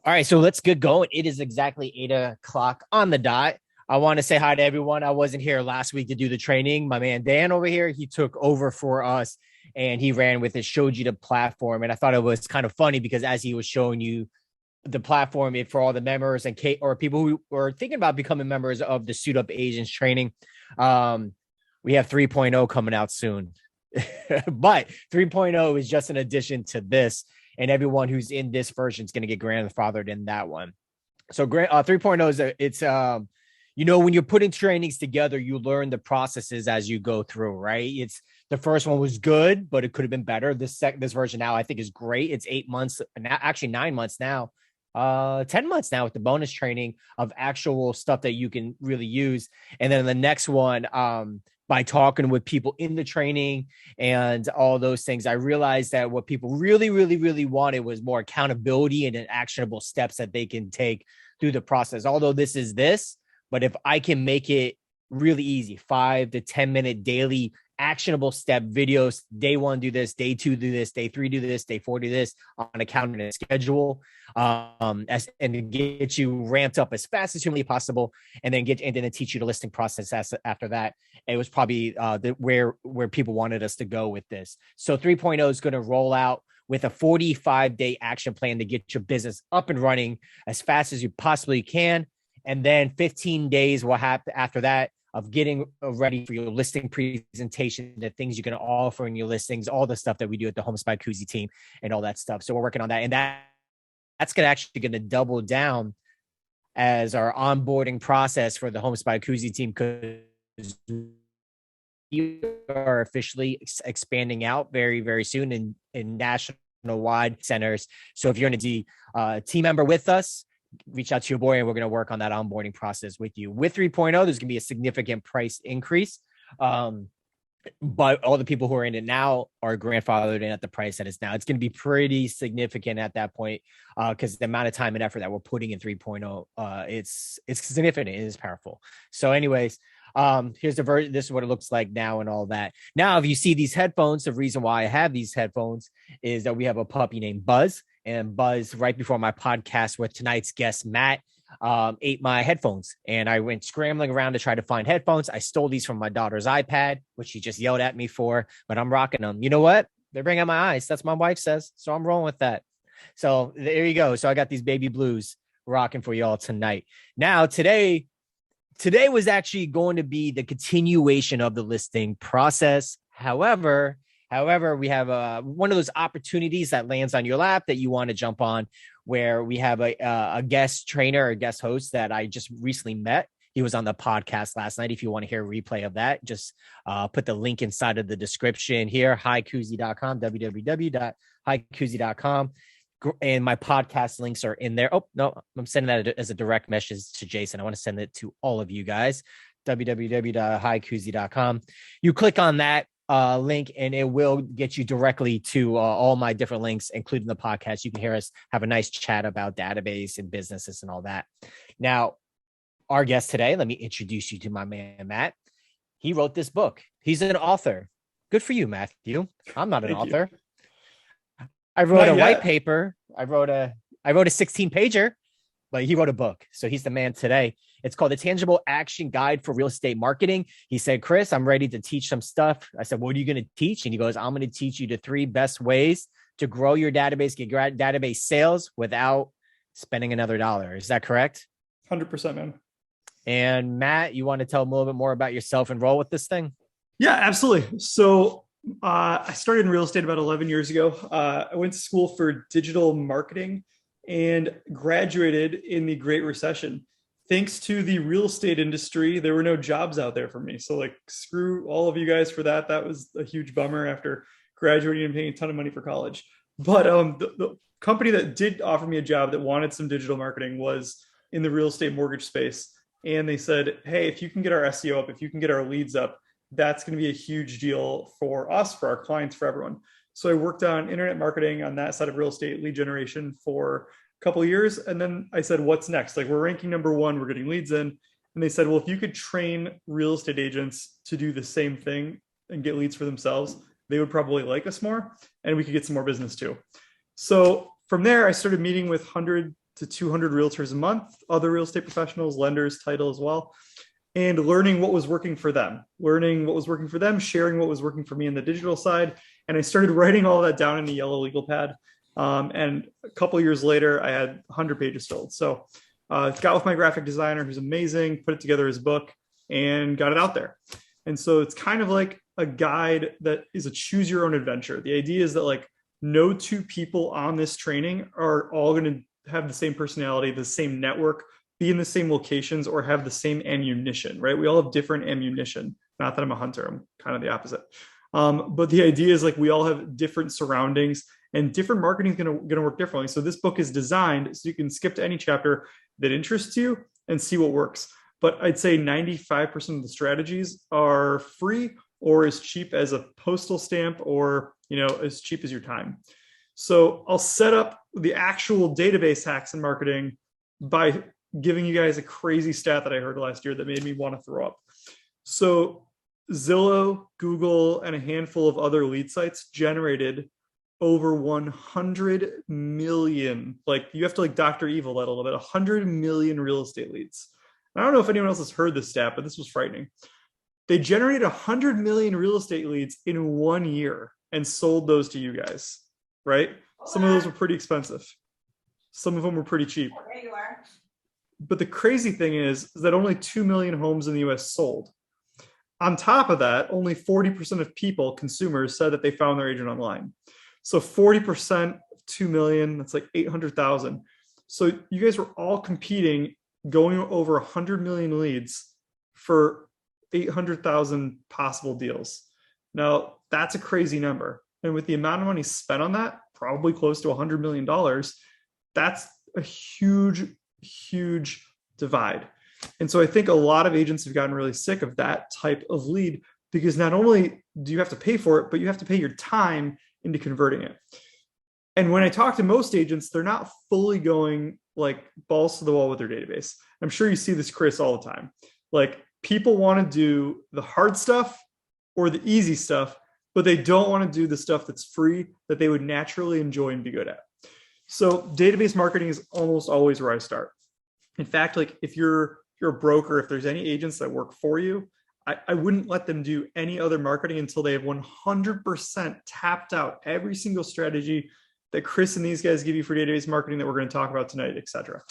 All right, so let's get going. It is exactly 8 o'clock on the dot. I want to say hi to everyone. I wasn't here last week to do the training. My man Dan over here, he took over for us and he ran with it, showed you the platform. And I thought it was kind of funny because as he was showing you the platform for all the members and or people who are thinking about becoming members of the Suit Up Agents training, um, we have 3.0 coming out soon. But 3.0 is just an addition to this, and everyone who's in this version is going to get grandfathered in that one. So 3.0 is when you're putting trainings together, you learn the processes as you go through, right? It's the first one was good, but it could have been better. This version now I think is great. It's 8 months, actually 9 months now, 10 months now with the bonus training of actual stuff that you can really use. And then the next one, by talking with people in the training and all those things, I realized that what people really, really, really wanted was more accountability and actionable steps that they can take through the process. Although but if I can make it really easy, 5 to 10 minute daily actionable step videos, day one, do this, day two, do this, day three, do this, day four, do this on a calendar and schedule, and to get you ramped up as fast as humanly possible, and then teach you the listing process after that. It was probably where people wanted us to go with this. So 3.0 is going to roll out with a 45-day action plan to get your business up and running as fast as you possibly can. And then 15 days will happen after that of getting ready for your listing presentation, the things you're going to offer in your listings, all the stuff that we do at the Homes by Cusi team and all that stuff. So we're working on that. And that's going to double down as our onboarding process for the Homes by Cusi team, because we are officially expanding out very, very soon in national-wide centers. So if you're going to be a team member with us, reach out to your boy and we're going to work on that onboarding process with you. With 3.0, there's going to be a significant price increase. But all the people who are in it now are grandfathered in at the price that it's now. It's going to be pretty significant at that point, because the amount of time and effort that we're putting in 3.0, it's significant. It is powerful. So anyways, here's the version. This is what it looks like now and all that. Now, if you see these headphones, the reason why I have these headphones is that we have a puppy named Buzz. And Buzz, right before my podcast with tonight's guest, Matt, ate my headphones. And I went scrambling around to try to find headphones. I stole these from my daughter's iPad, which she just yelled at me for, but I'm rocking them. You know what? They're bringing out my eyes. That's what my wife says. So I'm rolling with that. So there you go. So I got these baby blues rocking for y'all tonight. Now, today was actually going to be the continuation of the listing process. However, we have one of those opportunities that lands on your lap that you want to jump on, where we have a guest trainer or guest host that I just recently met. He was on the podcast last night. If you want to hear a replay of that, just put the link inside of the description here, hicusi.com, www.hicusi.com. And my podcast links are in there. Oh, no, I'm sending that as a direct message to Jason. I want to send it to all of you guys, www.hicusi.com. You click on that link and it will get you directly to all my different links, including the podcast. You can hear us have a nice chat about database and businesses and all that. Now, our guest today, let me introduce you to my man, Matt. He wrote this book. He's an author. Good for you, Matthew. I'm not an author. I wrote a white paper. I wrote a 16-pager, but he wrote a book. So he's the man today. It's called The Tangible Action Guide for Real Estate Marketing. He said, Chris, I'm ready to teach some stuff. I said, what are you going to teach? And he goes, I'm going to teach you the 3 best ways to grow your database, get database sales without spending another dollar. Is that correct? 100%, man. And Matt, you want to tell him a little bit more about yourself and roll with this thing? Yeah, absolutely. So I started in real estate about 11 years ago. I went to school for digital marketing and graduated in the Great Recession. Thanks to the real estate industry, there were no jobs out there for me. So screw all of you guys for that. That was a huge bummer after graduating and paying a ton of money for college. But the company that did offer me a job that wanted some digital marketing was in the real estate mortgage space. And they said, hey, if you can get our SEO up, if you can get our leads up, that's going to be a huge deal for us, for our clients, for everyone. So I worked on internet marketing on that side of real estate lead generation for a couple of years. And then I said, what's next? We're ranking number 1, we're getting leads in. And they said, well, if you could train real estate agents to do the same thing and get leads for themselves, they would probably like us more and we could get some more business too. So from there, I started meeting with 100 to 200 realtors a month, other real estate professionals, lenders, title as well, and learning what was working for them, sharing what was working for me in the digital side. And I started writing all that down in a yellow legal pad. And a couple of years later, I had 100 pages filled. So got with my graphic designer, who's amazing, put it together as a book and got it out there. And so it's kind of like a guide that is a choose your own adventure. The idea is that like no two people on this training are all going to have the same personality, the same network, be in the same locations, or have the same ammunition, right? We all have different ammunition. Not that I'm a hunter, I'm kind of the opposite. But the idea is like we all have different surroundings and different marketing is going to work differently. So this book is designed so you can skip to any chapter that interests you and see what works. But I'd say 95% of the strategies are free or as cheap as a postal stamp, or as cheap as your time. So I'll set up the actual database hacks in marketing by giving you guys a crazy stat that I heard last year that made me want to throw up. So Zillow, Google, and a handful of other lead sites generated over 100 million, like you have to like Dr. Evil that a little bit, 100 million real estate leads. I don't know if anyone else has heard this stat, but this was frightening. They generated 100 million real estate leads in 1 year and sold those to you guys, right? Some of those were pretty expensive. Some of them were pretty cheap. There you are. But the crazy thing is that only 2 million homes in the US sold. On top of that, only 40% of people, consumers, said that they found their agent online. So 40%, 2 million, that's like 800,000. So you guys were all competing, going over 100 million leads for 800,000 possible deals. Now, that's a crazy number. And with the amount of money spent on that, probably close to $100 million, that's a huge, huge divide. And so I think a lot of agents have gotten really sick of that type of lead, because not only do you have to pay for it, but you have to pay your time into converting it. And when I talk to most agents, they're not fully going like balls to the wall with their database. I'm sure you see this, Chris, all the time. Like people want to do the hard stuff or the easy stuff, but they don't want to do the stuff that's free that they would naturally enjoy and be good at. So database marketing is almost always where I start. In fact, like if you're a broker, if there's any agents that work for you, I wouldn't let them do any other marketing until they have 100% tapped out every single strategy that Chris and these guys give you for database marketing that we're going to talk about tonight, etc.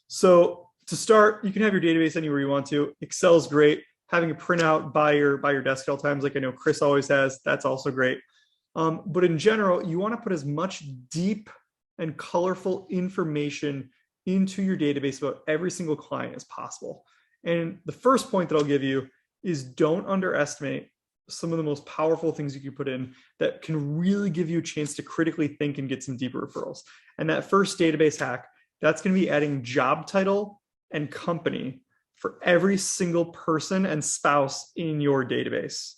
So to start, you can have your database anywhere you want to. Excel's great. Having a printout by your desk at all times, like I know Chris always has, that's also great. But in general, you want to put as much deep and colorful information into your database about every single client as possible. And the first point that I'll give you is don't underestimate some of the most powerful things you can put in that can really give you a chance to critically think and get some deeper referrals. And that first database hack, that's going to be adding job title and company for every single person and spouse in your database.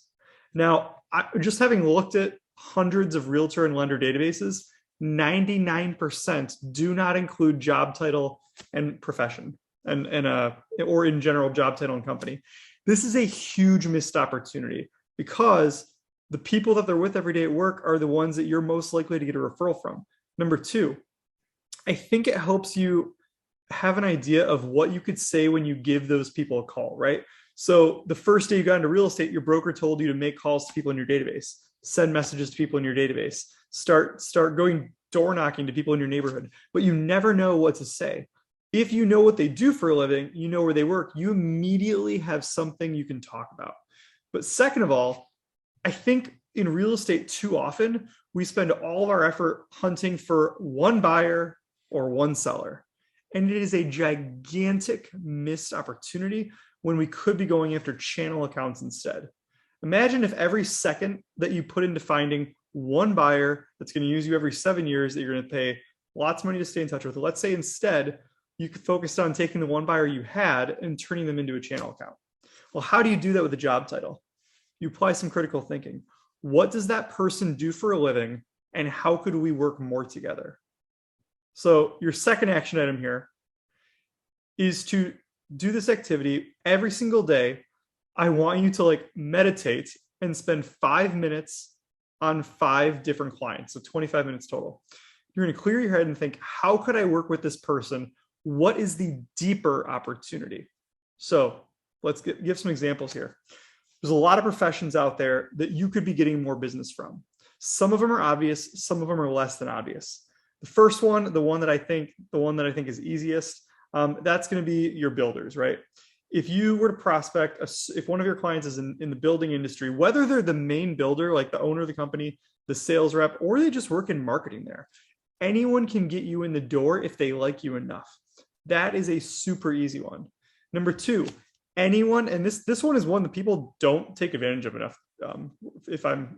Now, just having looked at hundreds of realtor and lender databases, 99% do not include job title and profession or in general job title and company. This is a huge missed opportunity because the people that they're with every day at work are the ones that you're most likely to get a referral from. Number two, I think it helps you have an idea of what you could say when you give those people a call, right? So the first day you got into real estate, your broker told you to make calls to people in your database, send messages to people in your database, start going door knocking to people in your neighborhood, but you never know what to say. If you know what they do for a living, you know where they work, you immediately have something you can talk about. But second of all, I think in real estate too often, we spend all of our effort hunting for one buyer or one seller. And it is a gigantic missed opportunity when we could be going after channel accounts instead. Imagine if every second that you put into finding one buyer that's going to use you every 7 years that you're going to pay lots of money to stay in touch with. Let's say instead you could focus on taking the one buyer you had and turning them into a channel account. Well, how do you do that with a job title? You apply some critical thinking. What does that person do for a living and how could we work more together? So your second action item here is to do this activity every single day. I want you to meditate and spend 5 minutes on 5 different clients. So 25 minutes total. You're going to clear your head and think, how could I work with this person what is the deeper opportunity? So let's give some examples here. There's a lot of professions out there that you could be getting more business from. Some of them are obvious, some of them are less than obvious. The first one, the one that I think is easiest, that's going to be your builders, right? If you were to prospect, if one of your clients is in the building industry, whether they're the main builder, like the owner of the company, the sales rep, or they just work in marketing there, anyone can get you in the door if they like you enough. That is a super easy one. Number two, anyone, and this one is one that people don't take advantage of enough, if I'm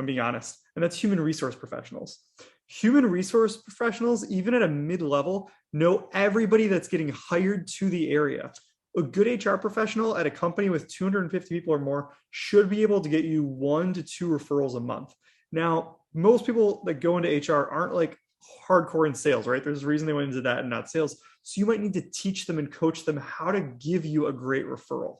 being honest, and that's human resource professionals. Human resource professionals, even at a mid-level, know everybody that's getting hired to the area. A good HR professional at a company with 250 people or more should be able to get you 1 to 2 referrals a month. Now, most people that go into HR aren't like hardcore in sales, right? There's a reason they went into that and not sales. So you might need to teach them and coach them how to give you a great referral.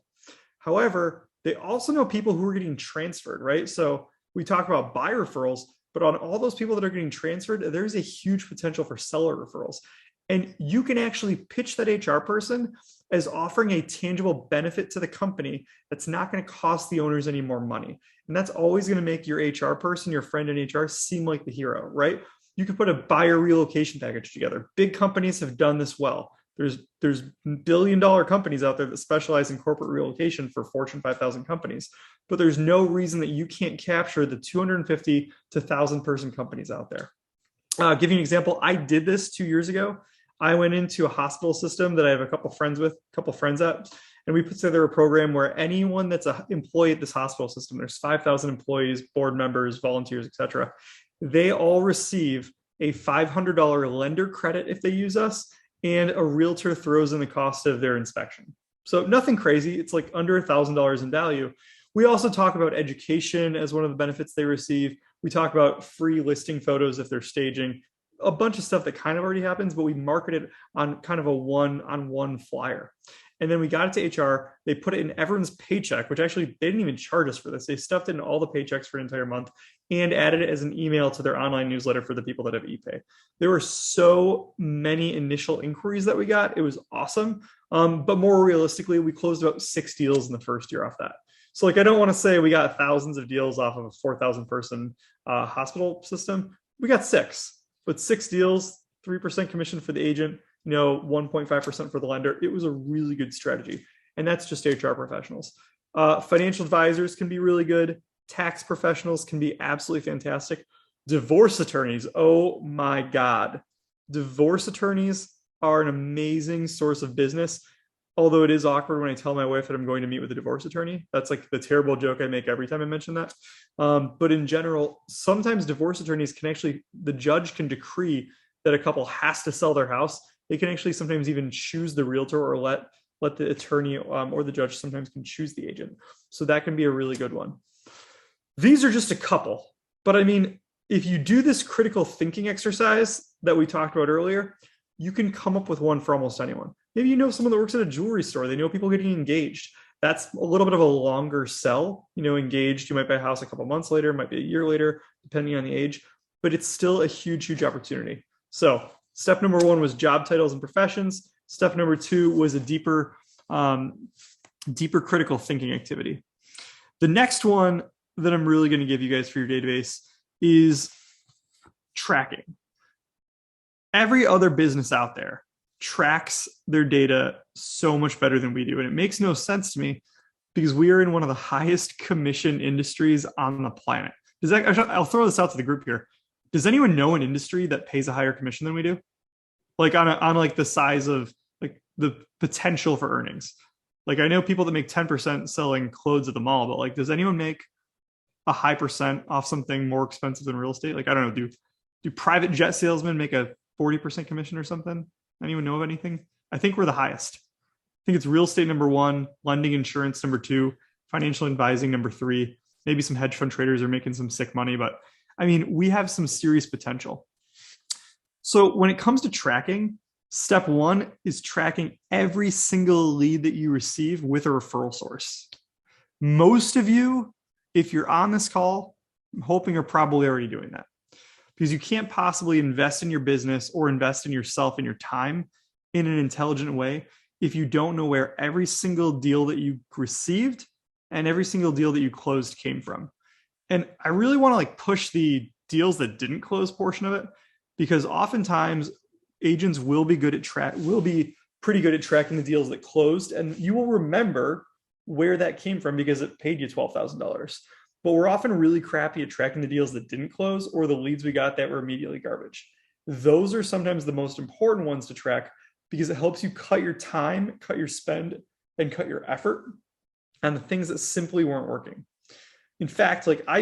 However, they also know people who are getting transferred, right? So we talk about buy referrals, but on all those people that are getting transferred, there's a huge potential for seller referrals. And you can actually pitch that HR person as offering a tangible benefit to the company that's not going to cost the owners any more money. And that's always going to make your HR person, your friend in HR, seem like the hero, right? You could put a buyer relocation package together. Big companies have done this well. There's billion-dollar companies out there that specialize in corporate relocation for Fortune 5,000 companies, but there's no reason that you can't capture the 250 to 1,000 person companies out there. Give you an example. I did this 2 years ago. I went into a hospital system that I have a couple friends at, and we put together a program where anyone that's an employee at this hospital system, there's 5,000 employees, board members, volunteers, etc. They all receive a $500 lender credit if they use us, and a realtor throws in the cost of their inspection. So nothing crazy. It's like under $1,000 in value. We also talk about education as one of the benefits they receive. We talk about free listing photos if they're staging, a bunch of stuff that kind of already happens, but we market it on kind of a one-on-one flyer. And then we got it to HR. They put it in everyone's paycheck, which actually they didn't even charge us for this. They stuffed it in all the paychecks for an entire month and added it as an email to their online newsletter for the people that have ePay. There were so many initial inquiries that we got. It was awesome. But more realistically, we closed about 6 deals in the first year off that. So like, I don't want to say we got thousands of deals off of a 4,000 person hospital system. We got 6, but 6 deals, 3% commission for the agent, 1.5% for the lender. It was a really good strategy. And that's just HR professionals. Financial advisors can be really good. Tax professionals can be absolutely fantastic. Divorce attorneys, oh my God. Divorce attorneys are an amazing source of business. Although it is awkward when I tell my wife that I'm going to meet with a divorce attorney. That's like the terrible joke I make every time I mention that. But in general, sometimes divorce attorneys can actually, the judge can decree that a couple has to sell their house. They can actually sometimes even choose the realtor or let the attorney or the judge sometimes can choose the agent. So that can be a really good one. These are just a couple. But I mean, if you do this critical thinking exercise that we talked about earlier, you can come up with one for almost anyone. Maybe you know someone that works at a jewelry store. They know people getting engaged. That's a little bit of a longer sell. Engaged, you might buy a house a couple months later, it might be a year later, depending on the age, but it's still a huge, huge opportunity. So step number 1 was job titles and professions. Step number 2 was a deeper critical thinking activity. The next one that I'm really going to give you guys for your database is tracking. Every other business out there tracks their data so much better than we do. And it makes no sense to me because we are in one of the highest commission industries on the planet. I'll throw this out to the group here. Does anyone know an industry that pays a higher commission than we do? Like on like the size of like the potential for earnings. Like I know people that make 10% selling clothes at the mall, but like, does anyone make a high percent off something more expensive than real estate? Like, I don't know, do private jet salesmen make a 40% commission or something? Anyone know of anything? I think we're the highest. I think it's real estate number 1, lending insurance number 2, financial advising number 3. Maybe some hedge fund traders are making some sick money, but I mean, we have some serious potential. So when it comes to tracking, step 1 is tracking every single lead that you receive with a referral source. Most of you, if you're on this call, I'm hoping are probably already doing that. Because you can't possibly invest in your business or invest in yourself and your time in an intelligent way if you don't know where every single deal that you received and every single deal that you closed came from. And I really want to like push the deals that didn't close portion of it, because oftentimes agents will be pretty good at tracking the deals that closed, and you will remember where that came from because it paid you $12,000. But we're often really crappy at tracking the deals that didn't close or the leads we got that were immediately garbage. Those are sometimes the most important ones to track because it helps you cut your time, cut your spend, and cut your effort on the things that simply weren't working. In fact, like I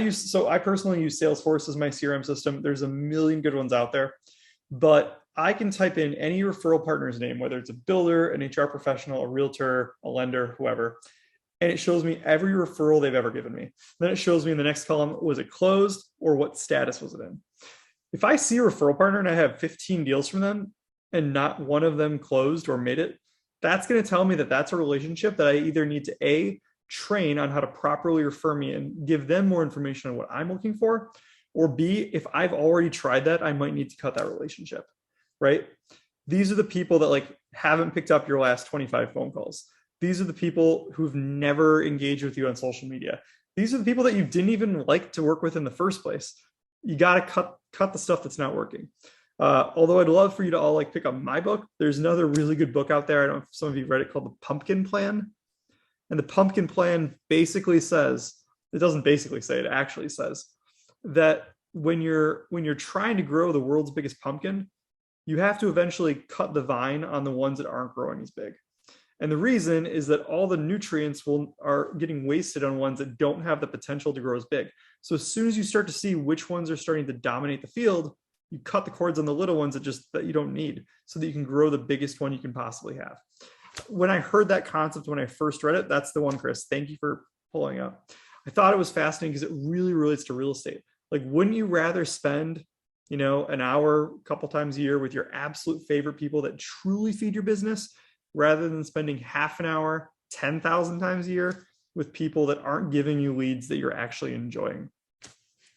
personally use Salesforce as my CRM system. There's a million good ones out there, but I can type in any referral partner's name, whether it's a builder, an HR professional, a realtor, a lender, whoever, and it shows me every referral they've ever given me. Then it shows me in the next column, was it closed or what status was it in? If I see a referral partner and I have 15 deals from them and not one of them closed or made it, that's going to tell me that that's a relationship that I either need to train on how to properly refer me and give them more information on what I'm looking for, or B, if I've already tried that, I might need to cut that relationship, right? These are the people that like haven't picked up your last 25 phone calls. These are the people who've never engaged with you on social media. These are the people that you didn't even like to work with in the first place. You got to cut the stuff that's not working. Although I'd love for you to all like pick up my book. There's another really good book out there. I don't know if some of you read it, called The Pumpkin Plan. And the Pumpkin Plan basically says, it doesn't basically say, it actually says that when you're trying to grow the world's biggest pumpkin, you have to eventually cut the vine on the ones that aren't growing as big. And the reason is that all the nutrients are getting wasted on ones that don't have the potential to grow as big. So as soon as you start to see which ones are starting to dominate the field, you cut the cords on the little ones that you don't need so that you can grow the biggest one you can possibly have. When I heard that concept, when I first read it, that's the one, Chris. Thank you for pulling up. I thought it was fascinating because it really relates to real estate. Like, wouldn't you rather spend, an hour, a couple times a year with your absolute favorite people that truly feed your business, rather than spending half an hour, 10,000 times a year with people that aren't giving you leads that you're actually enjoying?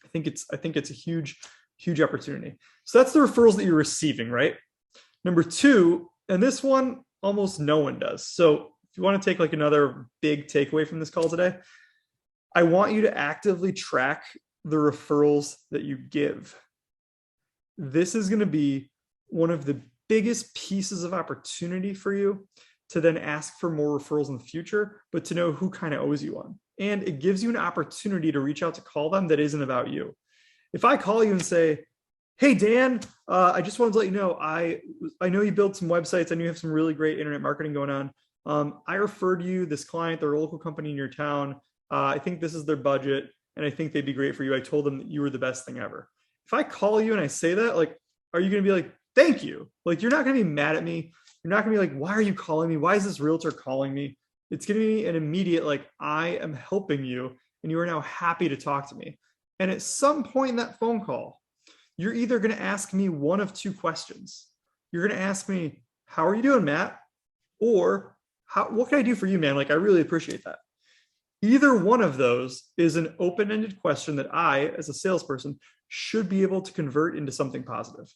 I think it's a huge, huge opportunity. So that's the referrals that you're receiving, right? Number two, and this one almost no one does. So if you want to take like another big takeaway from this call today, I want you to actively track the referrals that you give. This is going to be one of the biggest pieces of opportunity for you to then ask for more referrals in the future, but to know who kind of owes you one. And it gives you an opportunity to reach out to call them that isn't about you. If I call you and say, hey, Dan, I just wanted to let you know, I know you built some websites. I know you have some really great internet marketing going on. I referred you this client, they're a local company in your town. I think this is their budget, and I think they'd be great for you. I told them that you were the best thing ever. If I call you and I say that, like, are you going to be like, thank you? Like, you're not going to be mad at me. You're not going to be like, why are you calling me? Why is this realtor calling me? It's going to be an immediate, like, I am helping you, and you are now happy to talk to me. And at some point in that phone call, you're either going to ask me one of two questions. You're going to ask me, how are you doing, Matt? Or what can I do for you, man? Like, I really appreciate that. Either one of those is an open-ended question that I, as a salesperson, should be able to convert into something positive.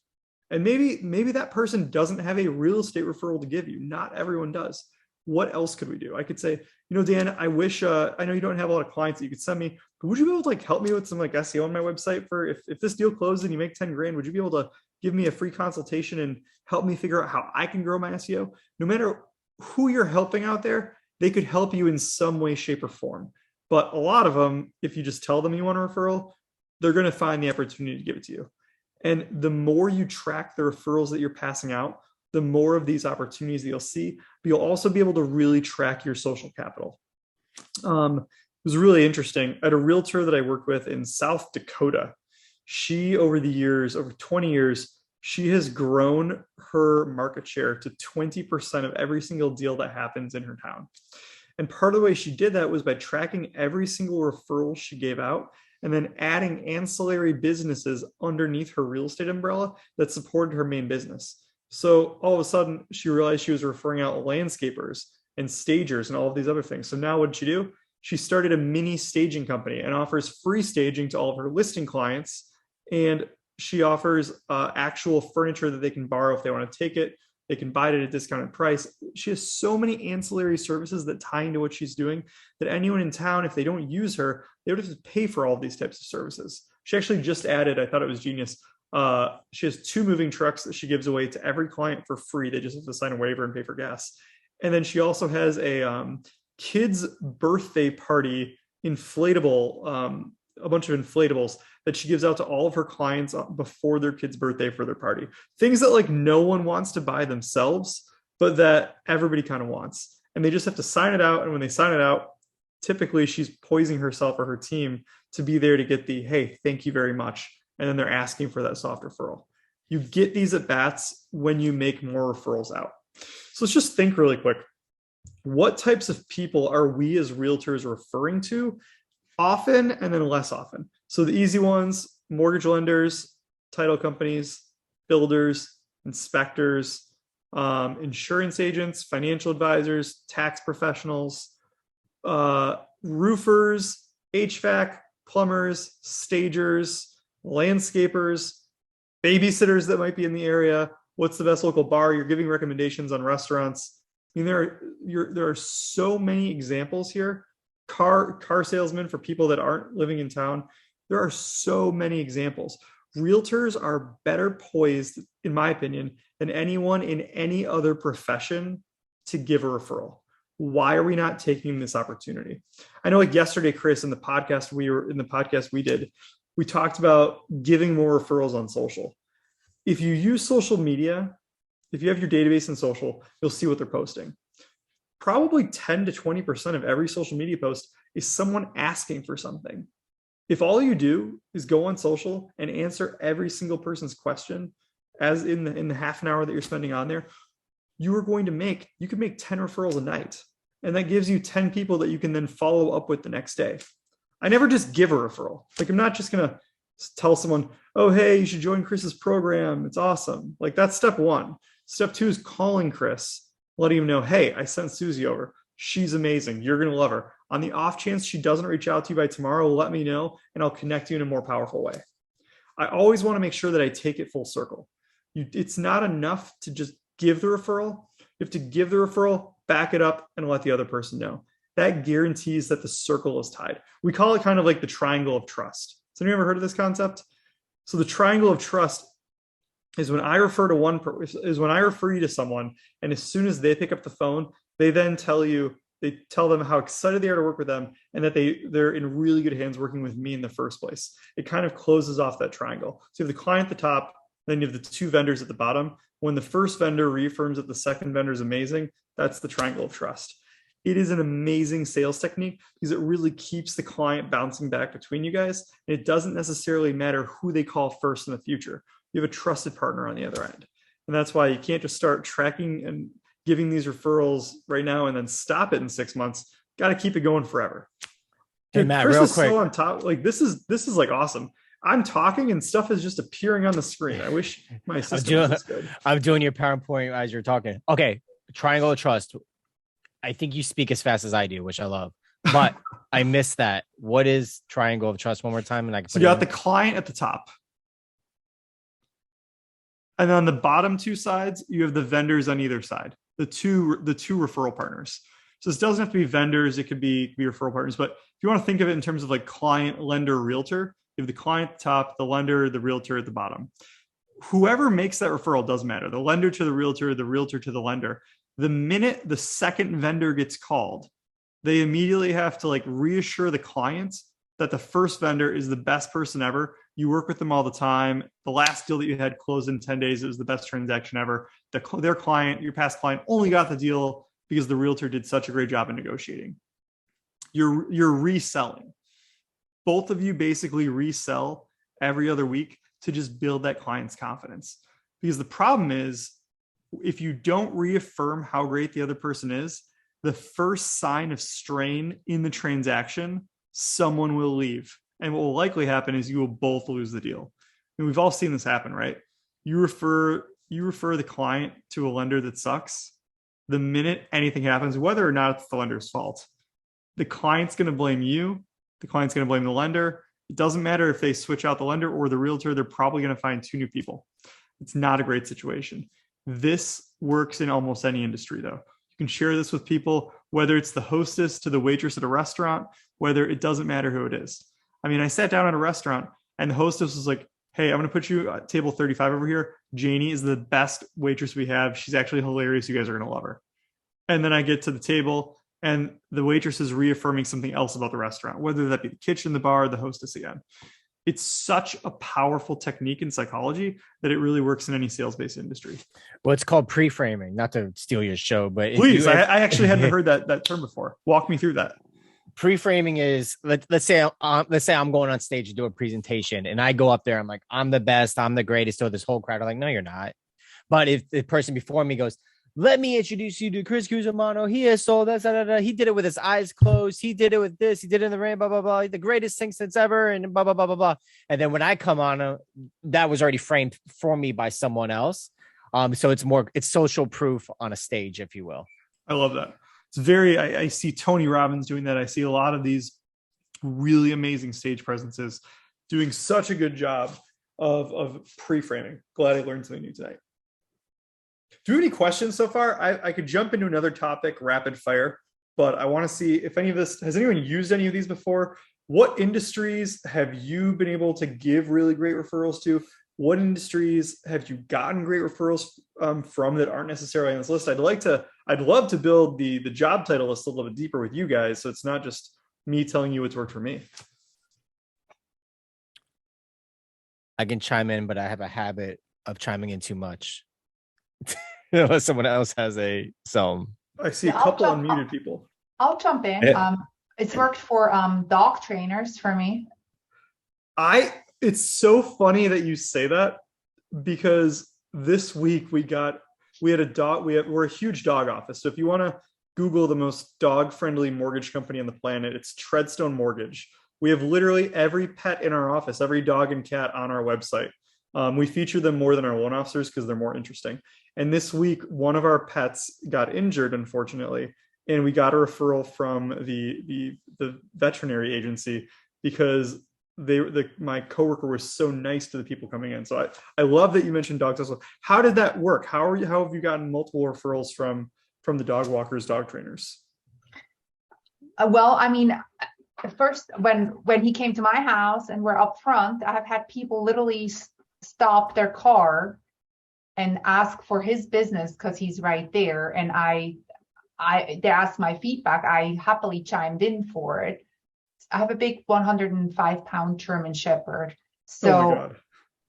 And maybe that person doesn't have a real estate referral to give you. Not everyone does. What else could we do? I could say, Dan, I wish, I know you don't have a lot of clients that you could send me, but would you be able to like help me with some like SEO on my website for if this deal closes and you make 10 grand, would you be able to give me a free consultation and help me figure out how I can grow my SEO? No matter who you're helping out there, they could help you in some way, shape, or form. But a lot of them, if you just tell them you want a referral, they're going to find the opportunity to give it to you. And the more you track the referrals that you're passing out, the more of these opportunities that you'll see, but you'll also be able to really track your social capital. It was really interesting. I had a realtor that I worked with in South Dakota. She, over the years, over 20 years, she has grown her market share to 20% of every single deal that happens in her town. And part of the way she did that was by tracking every single referral she gave out and then adding ancillary businesses underneath her real estate umbrella that supported her main business. So all of a sudden, she realized she was referring out landscapers and stagers and all of these other things. So now what did she do? She started a mini staging company and offers free staging to all of her listing clients. And she offers actual furniture that they can borrow if they want to take it They can buy it at a discounted price. She has so many ancillary services that tie into what she's doing that anyone in town, if they don't use her, they would have to pay for all of these types of services. She actually just added, I thought it was genius. She has 2 moving trucks that she gives away to every client for free. They just have to sign a waiver and pay for gas. And then she also has a kids' birthday party inflatable, a bunch of inflatables that she gives out to all of her clients before their kid's birthday for their party. Things that like no one wants to buy themselves, but that everybody kind of wants. And they just have to sign it out. And when they sign it out, typically she's poisoning herself or her team to be there to get the, hey, thank you very much. And then they're asking for that soft referral. You get these at bats when you make more referrals out. So let's just think really quick. What types of people are we as realtors referring to often and then less often? So the easy ones, mortgage lenders, title companies, builders, inspectors, insurance agents, financial advisors, tax professionals, roofers, HVAC, plumbers, stagers, landscapers, babysitters that might be in the area. What's the best local bar? You're giving recommendations on restaurants. I mean, there are so many examples here. Car salesmen for people that aren't living in town. There are so many examples. Realtors are better poised, in my opinion, than anyone in any other profession to give a referral. Why are we not taking this opportunity? I know like yesterday, Chris, in the podcast we did, we talked about giving more referrals on social. If you use social media, if you have your database in social, you'll see what they're posting. Probably 10 to 20% of every social media post is someone asking for something. If all you do is go on social and answer every single person's question, as in the half an hour that you're spending on there, you could make 10 referrals a night. And that gives you 10 people that you can then follow up with the next day. I never just give a referral. Like I'm not just going to tell someone, oh, hey, you should join Chris's program. It's awesome. Like that's step 1. Step 2 is calling Chris, letting him know, hey, I sent Susie over. She's amazing. You're going to love her. On the off chance she doesn't reach out to you by tomorrow, let me know and I'll connect you in a more powerful way. I always want to make sure that I take it full circle. It's not enough to just give the referral. You have to give the referral, back it up, and let the other person know. That guarantees that the circle is tied. We call it kind of like the triangle of trust. Has anyone ever heard of this concept? So the triangle of trust is when I refer you to someone, and as soon as they pick up the phone, they then tell them how excited they are to work with them and that they're in really good hands working with me in the first place. It kind of closes off that triangle. So you have the client at the top, then you have the 2 vendors at the bottom. When the first vendor reaffirms that the second vendor is amazing, that's the triangle of trust. It is an amazing sales technique because it really keeps the client bouncing back between you guys. And it doesn't necessarily matter who they call first in the future. You have a trusted partner on the other end. And that's why you can't just start tracking and giving these referrals right now and then stop it in 6 months. Got to keep it going forever. Hey, Dude, Matt, Chris real is quick. so on top. Like this is like awesome. I'm talking and stuff is just appearing on the screen. I wish my system was this good. I'm doing your PowerPoint as you're talking. Okay. Triangle of trust. I think you speak as fast as I do, which I love, but I missed that. What is triangle of trust one more time? And I can So you got the client at the top. And on the bottom 2 sides, you have the vendors on either side, the two referral partners. So this doesn't have to be vendors. It could be referral partners. But if you want to think of it in terms of like client, lender, realtor, you have the client at the top, the lender, the realtor at the bottom. Whoever makes that referral doesn't matter. The lender to the realtor to the lender. The minute the second vendor gets called, they immediately have to like reassure the client that the first vendor is the best person ever. You work with them all the time. The last deal that you had closed in 10 days, it was the best transaction ever. Their client, your past client, only got the deal because the realtor did such a great job in negotiating. You're reselling. Both of you basically resell every other week to just build that client's confidence. Because the problem is, if you don't reaffirm how great the other person is, the first sign of strain in the transaction, someone will leave. And what will likely happen is you will both lose the deal. And we've all seen this happen, right? You refer the client to a lender that sucks. The minute anything happens, whether or not it's the lender's fault, the client's going to blame you. The client's going to blame the lender. It doesn't matter if they switch out the lender or the realtor, they're probably going to find 2 new people. It's not a great situation. This works in almost any industry, though. You can share this with people, whether it's the hostess to the waitress at a restaurant, whether it doesn't matter who it is. I mean, I sat down at a restaurant and the hostess was like, hey, I'm going to put you at table 35 over here. Janie is the best waitress we have. She's actually hilarious. You guys are going to love her. And then I get to the table and the waitress is reaffirming something else about the restaurant, whether that be the kitchen, the bar, the hostess again. It's such a powerful technique in psychology that it really works in any sales-based industry. Well, it's called pre-framing, not to steal your show, but please, I actually hadn't heard that term before. Walk me through that. Pre-framing is let's say I'm going on stage to do a presentation and I go up there, I'm like, I'm the best, I'm the greatest. So this whole crowd are like, no, you're not. But if the person before me goes, let me introduce you to Chris Cusimano. He has sold that. He did it with his eyes closed. He did it with this. He did it in the rain, blah, blah, blah. The greatest thing since ever. And blah, blah, blah, blah, blah. And then when I come on, that was already framed for me by someone else. So it's social proof on a stage, if you will. I love that. It's I see Tony Robbins doing that. I see a lot of these really amazing stage presences doing such a good job of pre-framing. Glad I learned something new tonight. Do you have any questions so far? I could jump into another topic, rapid fire, but I want to see if any of this, has anyone used any of these before? What industries have you been able to give really great referrals to? What industries have you gotten great referrals from that aren't necessarily on this list? I'd love to build the job title list a little bit deeper with you guys, so it's not just me telling you what's worked for me. I can chime in, but I have a habit of chiming in too much. Unless someone else has some. I see a couple unmuted people. I'll jump in. Yeah. It's worked for dog trainers for me. It's so funny that you say that, because this week we're a huge dog office. So if you want to Google the most dog-friendly mortgage company on the planet, it's Treadstone Mortgage. We have literally every pet in our office, every dog and cat on our website. We feature them more than our loan officers because they're more interesting. And this week, one of our pets got injured, unfortunately, and we got a referral from the veterinary agency because my coworker was so nice to the people coming in. So I love that you mentioned dogs also. How did that work? How have you gotten multiple referrals from the dog walkers, dog trainers? Well, I mean, first when he came to my house and we're up front, I have had people literally stop their car and ask for his business because he's right there. And they asked my feedback. I happily chimed in for it. I have a big 105-pound German Shepherd. So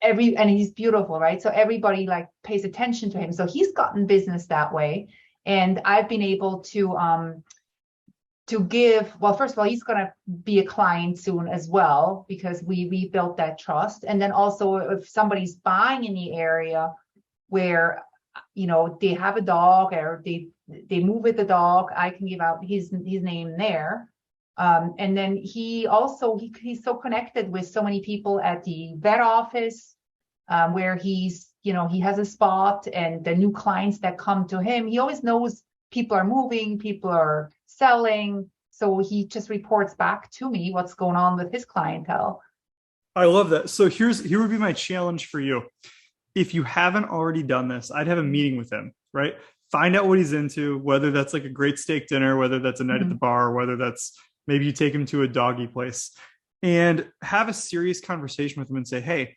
and he's beautiful, right? So everybody pays attention to him. So he's gotten business that way. And I've been able to give, well, first of all, he's going to be a client soon as well, because we rebuilt that trust. And then also if somebody's buying in the area where, they have a dog or they move with the dog, I can give out his name there. And then he's so connected with so many people at the vet office, where he has a spot, and the new clients that come to him, he always knows people are moving, people are selling. So he just reports back to me what's going on with his clientele. I love that. So here would be my challenge for you. If you haven't already done this, I'd have a meeting with him, right? Find out what he's into, whether that's like a great steak dinner, whether that's a night at the bar, whether that's maybe you take him to a doggy place, and have a serious conversation with him and say, hey,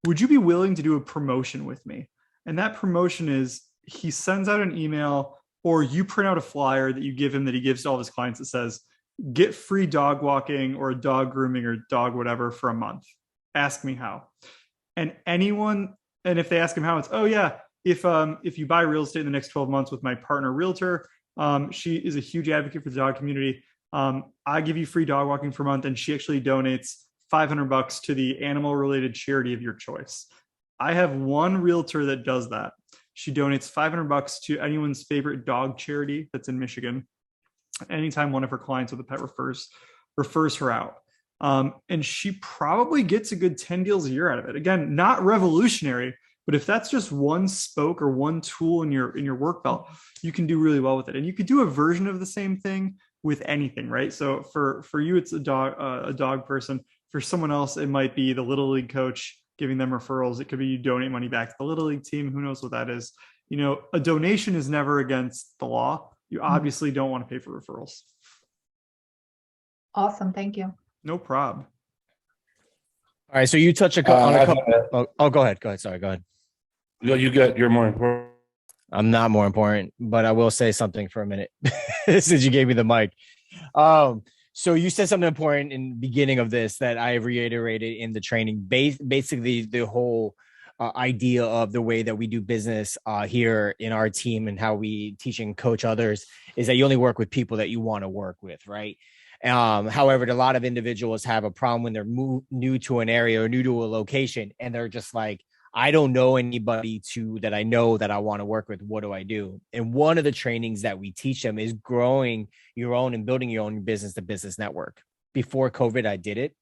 would you be willing to do a promotion with me? And that promotion is he sends out an email, or you print out a flyer that you give him that he gives to all of his clients that says, get free dog walking or dog grooming or dog whatever for a month. Ask me how. And if they ask him how, it's, oh yeah, if you buy real estate in the next 12 months with my partner realtor, she is a huge advocate for the dog community. I give you free dog walking for a month, and she actually donates $500 to the animal related charity of your choice. I have one realtor that does that. She donates $500 to anyone's favorite dog charity that's in Michigan. Anytime one of her clients with a pet refers her out. And she probably gets a good 10 deals a year out of it. Again, not revolutionary, but if that's just one spoke or one tool in your work belt, you can do really well with it. And you could do a version of the same thing with anything, right? So for you, it's a dog person. For someone else, it might be the Little League coach giving them referrals. It could be you donate money back to the Little League team. Who knows what that is? A donation is never against the law. You obviously don't want to pay for referrals. Awesome. Thank you. No problem. All right. So you touch on a couple. Go ahead. Sorry. Go ahead. No, you're more important. I'm not more important, but I will say something for a minute since you gave me the mic. So you said something important in the beginning of this that I reiterated in the training. Basically, the whole idea of the way that we do business here in our team and how we teach and coach others is that you only work with people that you want to work with, right? However, a lot of individuals have a problem when they're new to an area or new to a location, and they're just like, I don't know anybody that I know that I want to work with. What do I do? And one of the trainings that we teach them is growing your own and building your own business to business network. Before COVID, I did it,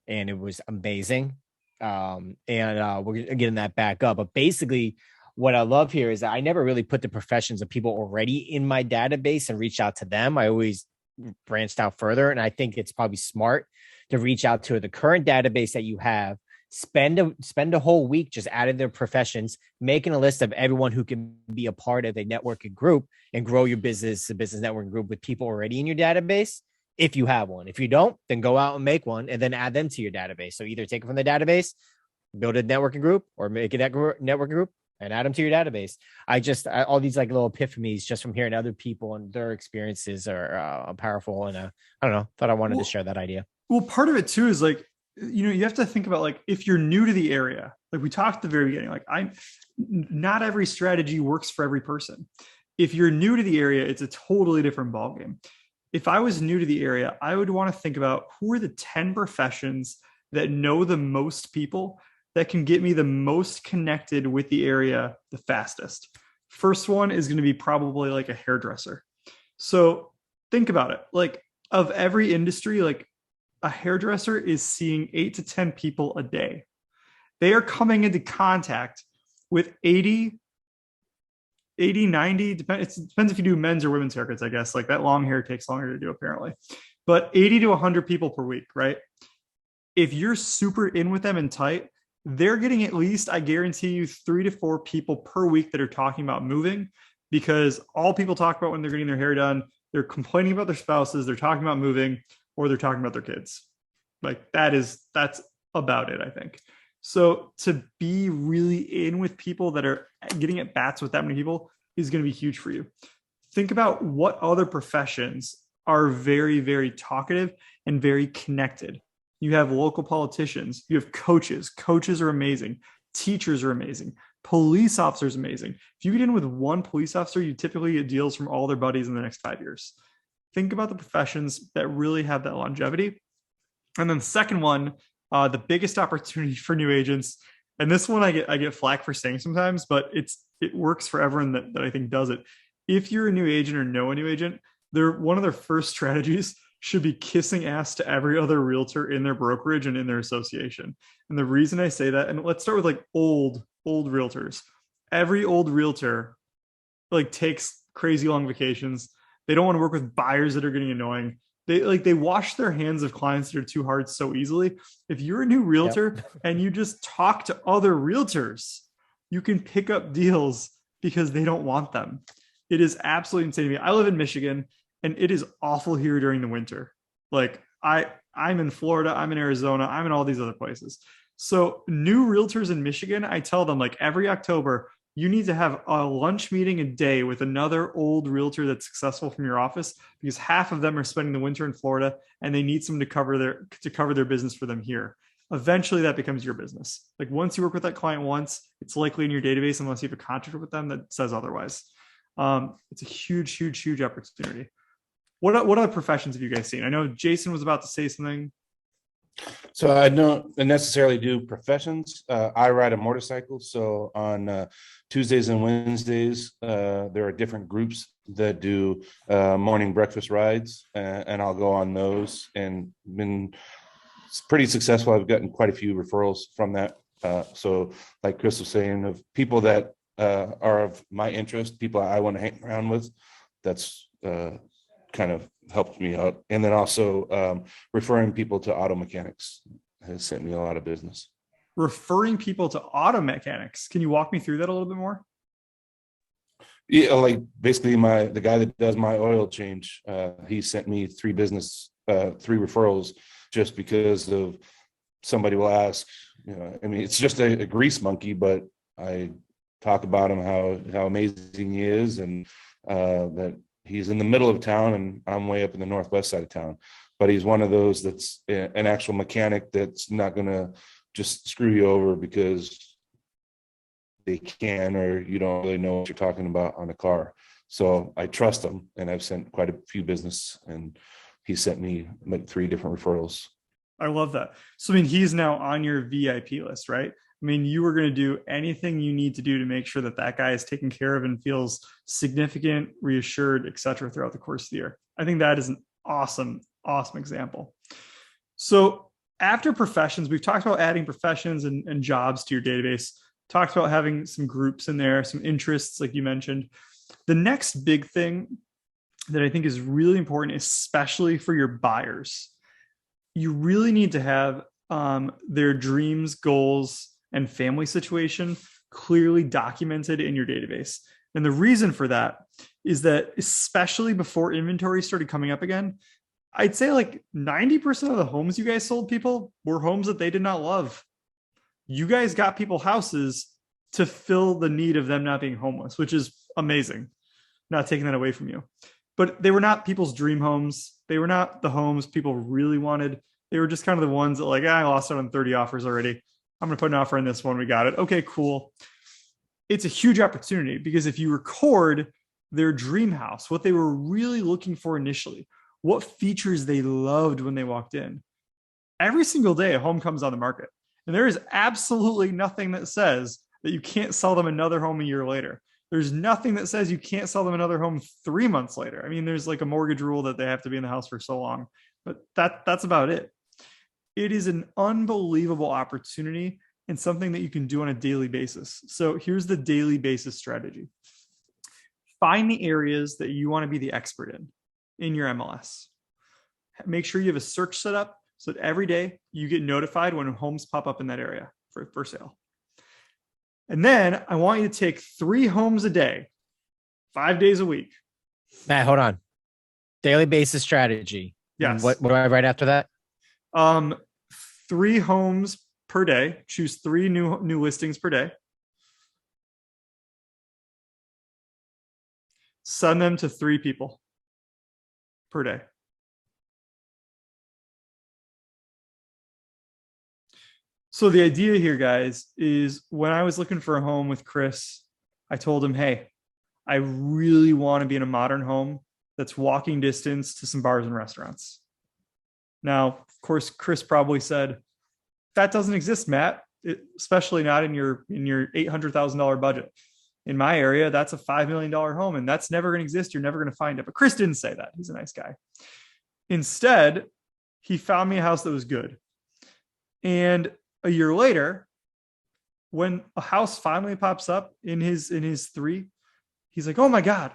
and it was amazing. We're getting that back up. But basically, what I love here is that I never really put the professions of people already in my database and reach out to them. I always branched out further. And I think it's probably smart to reach out to the current database that you have, spend a whole week just adding their professions, making a list of everyone who can be a part of a networking group and grow your business, a business networking group with people already in your database. If you have one, if you don't, then go out and make one and then add them to your database. So either take it from the database, build a networking group, or make a networking group and add them to your database. All these like little epiphanies just from hearing other people and their experiences are powerful. And I don't know, thought I wanted to share that idea. Well, part of it too is like, you have to think about like, if you're new to the area, like we talked at the very beginning, like not every strategy works for every person. If you're new to the area, it's a totally different ballgame. If I was new to the area, I would want to think about who are the 10 professions that know the most people that can get me the most connected with the area the fastest. First one is going to be probably like a hairdresser. So think about it. Like of every industry, like a hairdresser is seeing 8 to 10 people a day. They are coming into contact with 80, 90, it depends if you do men's or women's haircuts, I guess. Like that long hair takes longer to do apparently, but 80 to 100 people per week, right? If you're super in with them and tight, they're getting at least, I guarantee you, 3 to 4 people per week that are talking about moving, because all people talk about when they're getting their hair done, they're complaining about their spouses, they're talking about moving, or they're talking about their kids. Like that's about it, I think. So to be really in with people that are getting at bats with that many people is going to be huge for you. Think about what other professions are very, very talkative and very connected. You have local politicians, you have coaches. Coaches are amazing. Teachers are amazing. Police officers are amazing. If you get in with one police officer, you typically get deals from all their buddies in the next 5 years. Think about the professions that really have that longevity. And then the second one, the biggest opportunity for new agents, and this one I get flack for saying sometimes, but it works for everyone that I think does it. If you're a new agent or know a new agent, one of their first strategies should be kissing ass to every other realtor in their brokerage and in their association. And the reason I say that, and let's start with like old realtors. Every old realtor like takes crazy long vacations. They don't want to work with buyers that are getting annoying. They wash their hands of clients that are too hard so easily. If you're a new realtor and you just talk to other realtors, you can pick up deals because they don't want them. It is absolutely insane to me. I live in Michigan and it is awful here during the winter. Like I'm in Florida, I'm in Arizona, I'm in all these other places. So new realtors in Michigan, I tell them like every October, you need to have a lunch meeting a day with another old realtor that's successful from your office, because half of them are spending the winter in Florida and they need someone to cover their business for them here. Eventually that becomes your business. Like once you work with that client once, it's likely in your database unless you have a contract with them that says otherwise. It's a huge, huge, huge opportunity. What other professions have you guys seen? I know Jason was about to say something. So I don't necessarily do professions. I ride a motorcycle. So on Tuesdays and Wednesdays, there are different groups that do morning breakfast rides, and I'll go on those and been pretty successful. I've gotten quite a few referrals from that. So like Chris was saying, of people that are of my interest, people I want to hang around with, that's kind of helped me out. And then also referring people to auto mechanics has sent me a lot of business. Referring people to auto mechanics. Can you walk me through that a little bit more? Yeah, like basically the guy that does my oil change, he sent me three referrals just because of somebody will ask, I mean, it's just a grease monkey, but I talk about him, how amazing he is, and that he's in the middle of town and I'm way up in the northwest side of town. But he's one of those that's an actual mechanic that's not going to just screw you over because they can, or you don't really know what you're talking about on a car. So I trust him, and I've sent quite a few business, and he sent me like 3 different referrals. I love that. So, I mean, he's now on your VIP list, right? I mean, you were going to do anything you need to do to make sure that that guy is taken care of and feels significant, reassured, et cetera, throughout the course of the year. I think that is an awesome example. So after professions, we've talked about adding professions and jobs to your database, talked about having some groups in there, some interests, like you mentioned. The next big thing that I think is really important, especially for your buyers, you really need to have their dreams, goals, and family situation clearly documented in your database. And the reason for that is that, especially before inventory started coming up again, I'd say like 90% of the homes you guys sold people were homes that they did not love. You guys got people houses to fill the need of them not being homeless, which is amazing. Not taking that away from you. But they were not people's dream homes. They were not the homes people really wanted. They were just kind of the ones that like, I lost out on 30 offers already. I'm going to put an offer in this one. We got it. Okay, cool. It's a huge opportunity because if you record their dream house, what they were really looking for initially, what features they loved when they walked in. Every single day, a home comes on the market, and there is absolutely nothing that says that you can't sell them another home a year later. There's nothing that says you can't sell them another home 3 months later. I mean, there's like a mortgage rule that they have to be in the house for so long, but that's about it. It is an unbelievable opportunity and something that you can do on a daily basis. So here's the daily basis strategy. Find the areas that you want to be the expert in your MLS. Make sure you have a search set up so that every day you get notified when homes pop up in that area for sale. And then I want you to take 3 homes a day, 5 days a week. Matt, hold on. Daily basis strategy. Yes. What do I write after that? 3 homes per day. Choose 3 new listings per day. Send them to 3 people per day. So the idea here, guys, is when I was looking for a home with Chris, I told him, hey, I really want to be in a modern home that's walking distance to some bars and restaurants. Now, of course, Chris probably said, that doesn't exist, Matt, especially not in your $800,000 budget. In my area, that's a $5 million home, and that's never going to exist. You're never going to find it. But Chris didn't say that. He's a nice guy. Instead, he found me a house that was good. And a year later, when a house finally pops up in his 3, he's like, oh my God,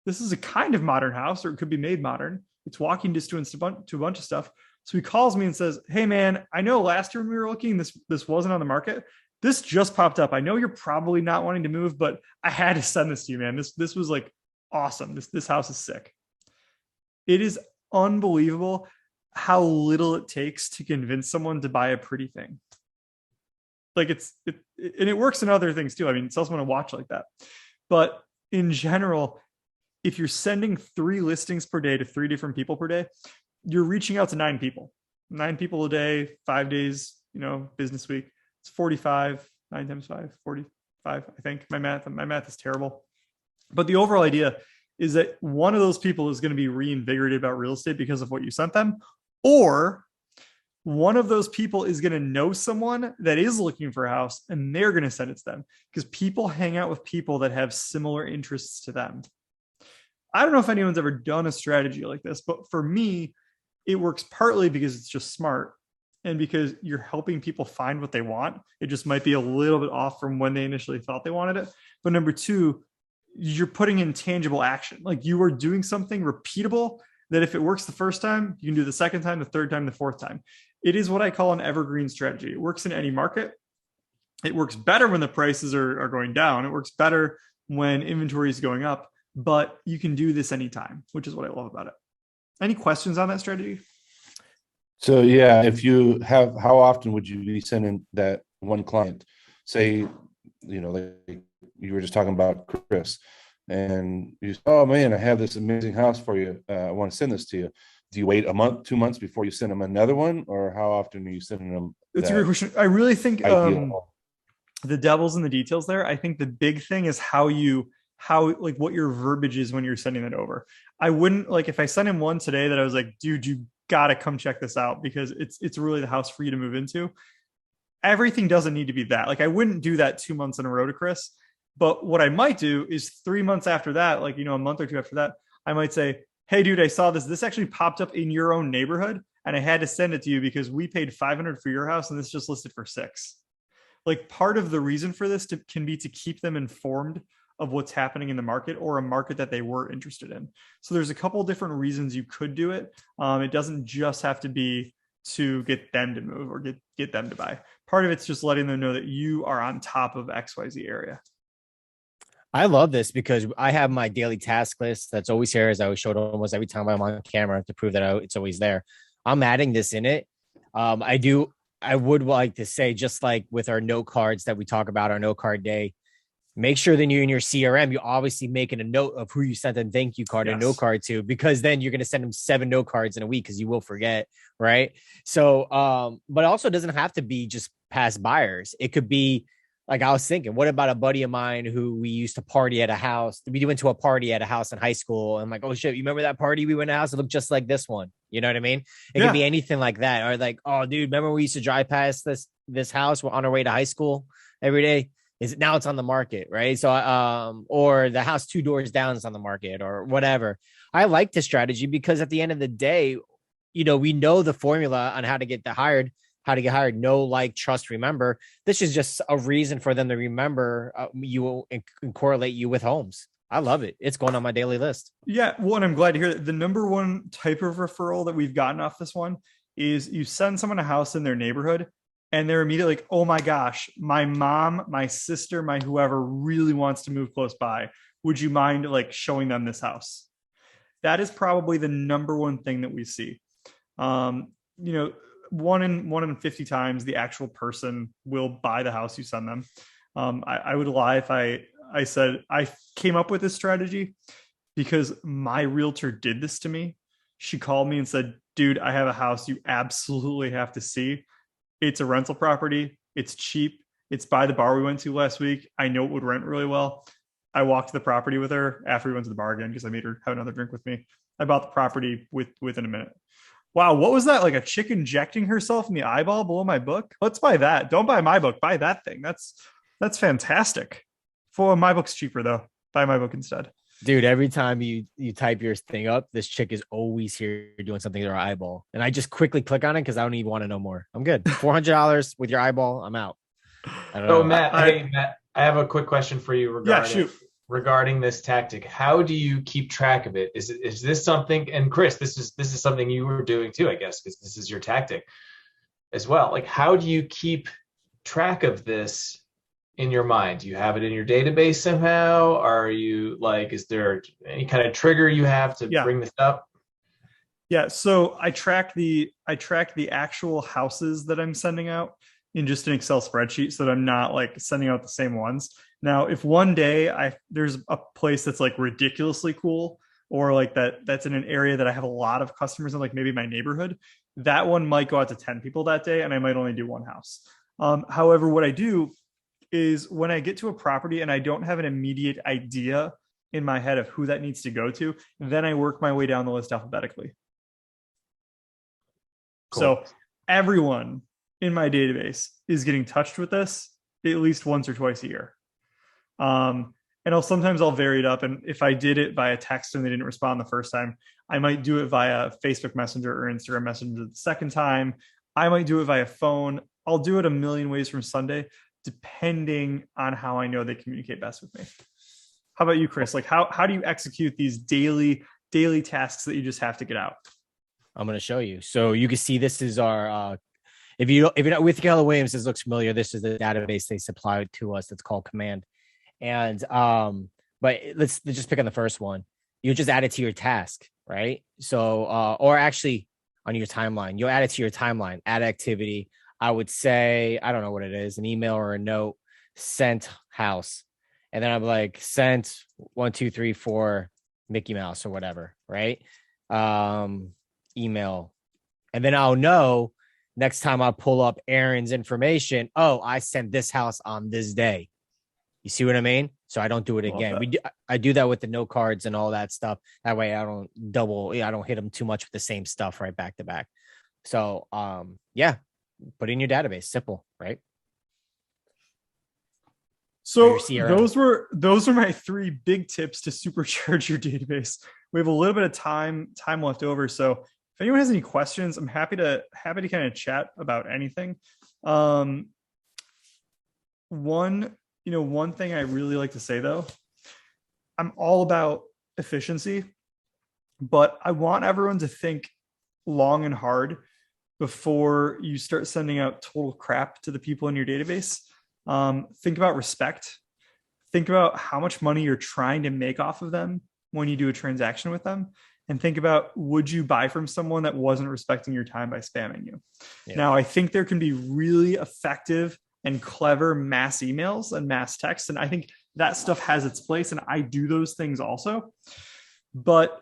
this is a kind of modern house, or it could be made modern. It's walking distance to a bunch of stuff. So he calls me and says, hey man, I know last year when we were looking, this wasn't on the market. This just popped up. I know you're probably not wanting to move, but I had to send this to you, man. This was like awesome. This house is sick. It is unbelievable how little it takes to convince someone to buy a pretty thing. Like and it works in other things too. I mean, it's also want to watch like that. But in general, if you're sending 3 listings per day to 3 different people per day, you're reaching out to 9 people. 9 people a day, 5 days, business week. It's 45, 9 times 5, 45, I think. My math is terrible. But the overall idea is that one of those people is going to be reinvigorated about real estate because of what you sent them, or one of those people is going to know someone that is looking for a house and they're going to send it to them, because people hang out with people that have similar interests to them. I don't know if anyone's ever done a strategy like this, but for me, it works partly because it's just smart and because you're helping people find what they want. It just might be a little bit off from when they initially thought they wanted it. But number 2, you're putting in tangible action. Like you are doing something repeatable that if it works the first time, you can do the second time, the third time, the fourth time. It is what I call an evergreen strategy. It works in any market. It works better when the prices are going down. It works better when inventory is going up, but you can do this anytime, which is what I love about it. Any questions on that strategy? So yeah, if you have, how often would you be sending that one client? Say, like you were just talking about Chris, and you say, oh man, I have this amazing house for you. I want to send this to you. Do you wait a month, 2 months before you send them another one, or how often are you sending them? That's a great question. I really think ideal? The devil's in the details there. I think the big thing is how like what your verbiage is when you're sending it over. I wouldn't, like, if I sent him one today that I was like, dude, you gotta come check this out because it's really the house for you to move into. Everything doesn't need to be that. Like, I wouldn't do that 2 months in a row to Chris. But what I might do is 3 months after that, like, a month or two after that, I might say, hey, dude, I saw this. This actually popped up in your own neighborhood, and I had to send it to you because we paid $500 for your house, and this just listed for $600. Like, part of the reason for this can be to keep them informed of what's happening in the market or a market that they were interested in. So there's a couple different reasons you could do it. It doesn't just have to be to get them to move or get them to buy. Part of it's just letting them know that you are on top of XYZ area. I love this because I have my daily task list that's always here, as I always showed almost every time I'm on camera to prove that it's always there. I'm adding this in it. I would like to say, just like with our note cards that we talk about, our note card day, make sure that you in your CRM, you're obviously making a note of who you sent a thank you card and note card to, because then you're going to send them 7 note cards in a week because you will forget. Right. So, but also it doesn't have to be just past buyers. It could be, like, I was thinking, what about a buddy of mine who we used to party at a house? We went to a party at a house in high school. And I'm like, oh shit, you remember that party we went to a house? It looked just like this one. You know what I mean? It could be anything like that. Or like, oh dude, remember we used to drive past this house on our way to high school every day? Now it's on the market, right? So, or the house 2 doors down is on the market or whatever. I like this strategy because at the end of the day, we know the formula on how to get hired. Know, like, trust, remember. This is just a reason for them to remember you and correlate you with homes. I love it. It's going on my daily list. Yeah. Well, and I'm glad to hear that. The number one type of referral that we've gotten off this one is you send someone a house in their neighborhood and they're immediately like, oh my gosh, my mom, my sister, my whoever really wants to move close by. Would you mind, like, showing them this house? That is probably the number one thing that we see. 1 in 50 times the actual person will buy the house you send them. I would lie if I said I came up with this strategy because my realtor did this to me. She called me and said, dude, I have a house you absolutely have to see. It's a rental property. It's cheap. It's by the bar we went to last week. I know it would rent really well. I walked to the property with her after we went to the bar again because I made her have another drink with me. I bought the property within a minute. Wow, what was that? Like a chick injecting herself in the eyeball below my book? Let's buy that. Don't buy my book. Buy that thing. That's fantastic. My book's cheaper though. Buy my book instead. Dude, every time you type your thing up, this chick is always here doing something to her eyeball. And I just quickly click on it because I don't even want to know more. I'm good. $400 with your eyeball. I'm out. I don't know. Matt, Matt, I have a quick question for you regarding this tactic. How do you keep track of it? Is this something, and Chris, this is something you were doing too, I guess, because this is your tactic as well. Like, how do you keep track of this in your mind? Do you have it in your database somehow? Are you like, is there any kind of trigger you have to bring this up? Yeah. So I track the actual houses that I'm sending out in just an Excel spreadsheet so that I'm not like sending out the same ones. Now, if one day there's a place that's like ridiculously cool, or like that's in an area that I have a lot of customers in, like maybe my neighborhood, that one might go out to 10 people that day and I might only do one house. However, what I do is when I get to a property and I don't have an immediate idea in my head of who that needs to go to, then I work my way down the list alphabetically. Cool. So everyone in my database is getting touched with this at least once or twice a year. And sometimes I'll vary it up. And if I did it via text and they didn't respond the first time, I might do it via Facebook Messenger or Instagram Messenger the second time. I might do it via phone. I'll do it a million ways from Sunday, depending on how I know they communicate best with me. How about you, Chris? Like, how do you execute these daily tasks that you just have to get out? I'm going to show you. So you can see this is our, if you're not with Keller Williams, this looks familiar. This is the database they supplied to us. That's called Command. And But let's just pick on the first one. You just add it to your task, right? So, or actually on your timeline, you'll add it to your timeline, add activity. I would say, I don't know what it is, an email or a note, sent house. And then I'm like, sent 1, 2, 3, 4, Mickey Mouse or whatever, right? Email. And then I'll know next time I pull up Aaron's information, oh, I sent this house on this day. You see what I mean? So I don't do it again. I do that with the note cards and all that stuff. That way I don't I don't hit them too much with the same stuff right back to back. So yeah, put it in your database. Simple, right? So those were my 3 big tips to supercharge your database. We have a little bit of time left over. So if anyone has any questions, I'm happy to kind of chat about anything. One thing I really like to say though, I'm all about efficiency, but I want everyone to think long and hard before you start sending out total crap to the people in your database. Think about respect. Think about how much money you're trying to make off of them when you do a transaction with them. And think about, would you buy from someone that wasn't respecting your time by spamming you? Yeah. Now, I think there can be really effective and clever mass emails and mass texts. And I think that stuff has its place. And I do those things also. But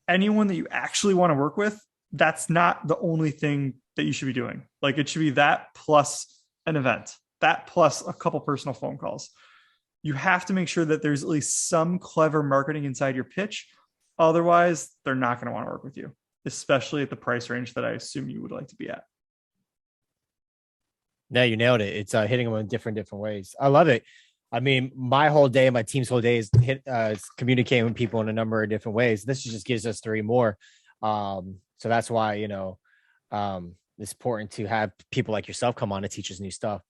anyone that you actually want to work with, that's not the only thing that you should be doing. Like, it should be that plus an event, that plus a couple personal phone calls. You have to make sure that there's at least some clever marketing inside your pitch. Otherwise, they're not going to want to work with you, especially at the price range that I assume you would like to be at. No, you nailed it. It's hitting them in different ways. I love it. I mean, my whole day, my team's whole day is communicating with people in a number of different ways. This just gives us 3 more. So that's why, it's important to have people like yourself come on to teach us new stuff.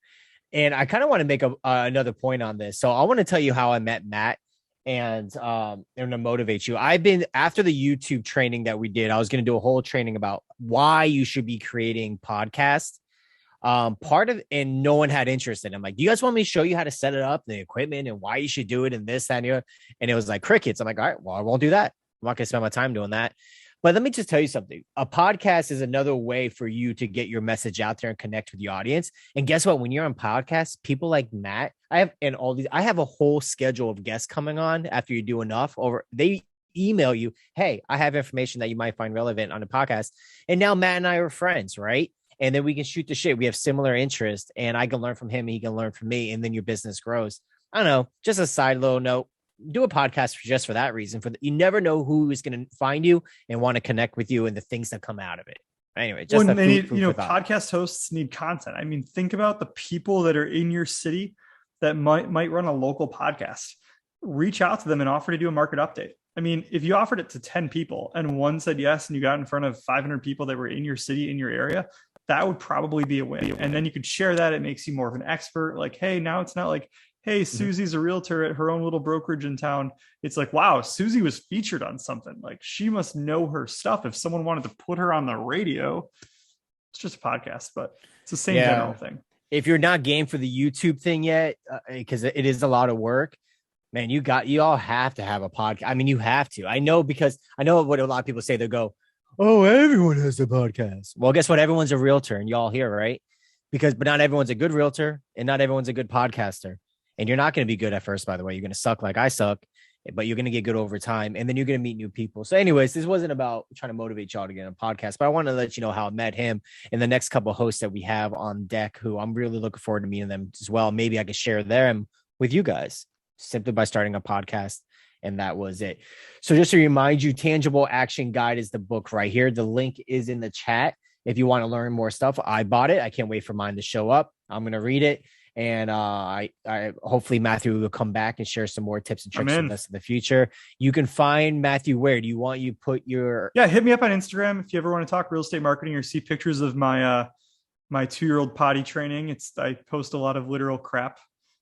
And I kind of want to make another point on this. So I want to tell you how I met Matt and to motivate you. After the YouTube training that we did, I was going to do a whole training about why you should be creating podcasts. And no one had interest in it. I'm like, do you guys want me to show you how to set it up, the equipment, and why you should do it, and this, that, and the other? And it was like crickets. I'm like, all right, well, I won't do that. I'm not going to spend my time doing that. But let me just tell you something. A podcast is another way for you to get your message out there and connect with the audience. And guess what? When you're on podcasts, people like Matt, I have a whole schedule of guests coming on after you do enough they email you, hey, I have information that you might find relevant on the podcast. And now Matt and I are friends, right? And then we can shoot the shit. We have similar interests, and I can learn from him. He can learn from me. And then your business grows. I don't know. Just a side little note. Do a podcast just for that reason. You never know who is going to find you and want to connect with you and the things that come out of it. Anyway, just podcast hosts need content. I mean, think about the people that are in your city that might run a local podcast. Reach out to them and offer to do a market update. I mean, if you offered it to 10 people and one said yes, and you got in front of 500 people that were in your city, in your area, that would probably be a win. And then you could share that. It makes you more of an expert. Like, hey, now it's not like, hey, Susie's a realtor at her own little brokerage in town. It's like, wow, Susie was featured on something. Like, she must know her stuff. If someone wanted to put her on the radio, it's just a podcast, but it's the same general thing. If you're not game for the YouTube thing yet, because it is a lot of work, man, you all have to have a podcast. I mean, you have to. I know, because I know what a lot of people say. They go, oh, everyone has a podcast. Well, guess what? Everyone's a realtor, and y'all here, right? But not everyone's a good realtor, and not everyone's a good podcaster. And you're not going to be good at first, by the way. You're going to suck like I suck, but you're going to get good over time, and then you're going to meet new people. So anyways, this wasn't about trying to motivate y'all to get on a podcast, but I want to let you know how I met him and the next couple of hosts that we have on deck, who I'm really looking forward to meeting them as well. Maybe I could share them with you guys simply by starting a podcast. And that was it. So just to remind you, Tangible Action Guide is the book right here. The link is in the chat. If you want to learn more stuff, I bought it. I can't wait for mine to show up. I'm going to read it. And I hopefully Matthew will come back and share some more tips and tricks with us in the future. You can find Matthew where? Do you want you put your... Yeah, hit me up on Instagram if you ever want to talk real estate marketing or see pictures of my 2-year-old potty training. I post a lot of literal crap.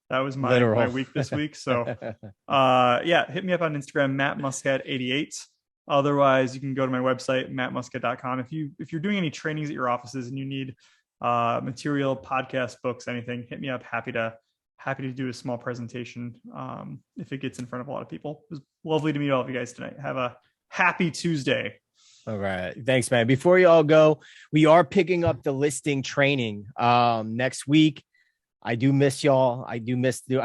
That was my week this week. So hit me up on Instagram, mattmuscat88. Otherwise, you can go to my website, mattmuscat.com. If you're doing any trainings at your offices and you need material, podcast, books, anything, hit me up. Happy to happy to do a small presentation if it gets in front of a lot of people. It was lovely to meet all of you guys tonight. Have a happy Tuesday. All right. Thanks, man. Before you all go, we are picking up the listing training next week. I do miss y'all. I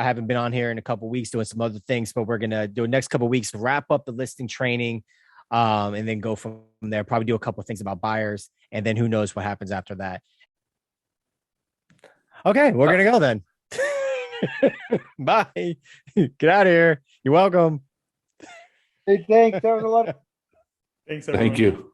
haven't been on here in a couple of weeks doing some other things, but we're going to do the next couple of weeks, wrap up the listing training and then go from there. Probably do a couple of things about buyers, and then who knows what happens after that. Okay, we're going to go then. Bye. Get out of here. You're welcome. Hey, thanks. That was a lot of Thanks, everyone. Thank you.